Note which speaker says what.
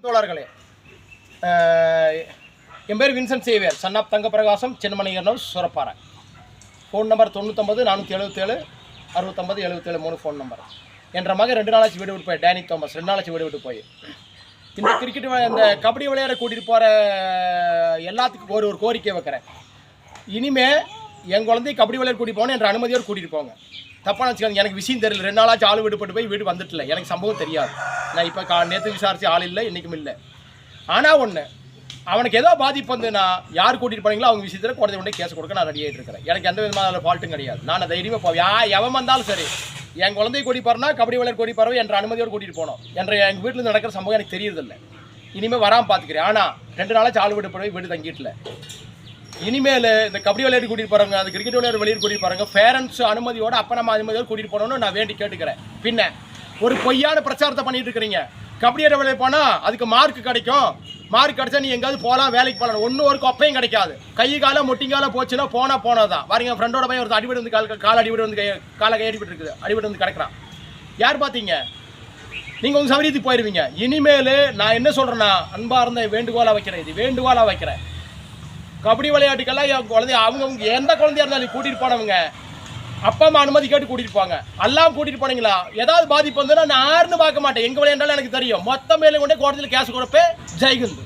Speaker 1: தோழர்களே, என் பேர் Vincent Xavier, son of Thangaprakasam, சின்னமணிகர் house, Surapparai. Phone number 99 477 69 77 3 phone number. என்ற மகன் 2 நாளாச்சு வீடு விட்டு போய், டேனி தாமஸ் 2 நாளாச்சு வீடு விட்டு போய். இந்த கிரிக்கெட் இந்த கபடி விளையாட கூட்டிகிட்டு போகிற எல்லாத்துக்கும் ஒரு கோரிக்கை வைக்கிறேன். இனிமேல் என் குழந்தைய கபடி விளையாட கூட்டிகிட்டு போகணும் என்ற அனுமதியோடு கூட்டிகிட்டு போங்க. தப்பாக நினச்சிக்காங்க. எனக்கு விஷயம் தெரியல. 2 நாளாச்சு ஆள் விடுபட்டு போய் வீடு வந்துட்டல. எனக்கு சம்பவம் தெரியாது. நான் இப்போ நேற்று விசாரித்து ஆள் இல்லை, இன்றைக்கும் இல்லை. ஆனால் ஒன்று, அவனுக்கு ஏதோ பாதிப்பு வந்துன்னா யார் கூட்டிகிட்டு போனீங்களோ அவங்க விஷயத்தில் குழந்தை கொண்டே கேஸ் கொடுக்க நான் ரெடி ஆகிட்டு இருக்கிறேன். எனக்கு எந்த விதமான ஃபால்ட்டும் கிடையாது. நான் தைரியமாக போவேன். எவன் வந்தாலும் சரி, என் குழந்தைய கூட்டி போகிறனா கபடி விளையாட கூட்டி போகிறவன் என்ற அனுமதியோடு கூட்டிகிட்டு போனோம். எங்கள் வீட்டில் நடக்கிற சம்பவம் எனக்கு தெரியறதில்லை. இனிமேல் வராமல் பார்த்துக்கிறேன். ஆனால் 2 நாளாச்சு ஆள் விட்டு போய் வீடு தங்கிட்டல. இனிமேல் இந்த கபடி விளையாட்டு கூட்டிகிட்டு போகிறாங்க, அந்த கிரிக்கெட் விளையாட்டு வெளியே கூட்டிகிட்டு போகிறாங்க, பேரண்ட்ஸ் அனுமதியோடு அப்போ நம்ம அனுமதியோடு கூட்டிகிட்டு போகணும்னு நான் வேண்டி கேட்டுக்கிறேன். பின்ன ஒரு பொய்யான பிரச்சாரத்தை பண்ணிட்டு இருக்கிறீங்க. கபடி விளையாட போனால் அதுக்கு மார்க் கிடைக்கும், மார்க் கிடைச்சா நீ எங்கேயாவது போகலாம், வேலைக்கு போகலாம். ஒன்றும் ஒரு கொப்பையும் கிடைக்காது. கை காலம் முட்டிங்காலம் போச்சுன்னா போனதான். வாரிங்க ஃப்ரெண்டோட போய் ஒரு அடிபடி வந்து கால் அடிபடி வந்து காலை கை அடிபட்டு இருக்குது, அடிபட்டு வந்து கிடக்கிறான். யார் பார்த்தீங்க? நீங்கள் உங்கள் சௌகரியத்துக்கு போயிடுவீங்க. இனிமேல் நான் என்ன சொல்கிறேன்னா, அன்பாக இருந்த வேண்டுகோளாக வைக்கிறேன், இது வேண்டுகோளாக வைக்கிறேன். கபடி விளையாட்டுக்கெல்லாம் என் குழந்தைய அவங்க எந்த குழந்தையா இருந்தாலும் கூட்டிகிட்டு போனவங்க அப்பா அம்மா அனுமதி கேட்டு கூட்டிகிட்டு போங்க. எல்லாம் கூட்டிகிட்டு போனீங்களா ஏதாவது பாதிப்பு வந்துன்னா நான் யாருன்னு பார்க்க மாட்டேன். எங்கே விளையாண்டாலும் எனக்கு தெரியும். மொத்த மேலே கொண்டே கோடத்தில் கேஸ் கொடுப்பேன். ஜெய்ஹிந்த்.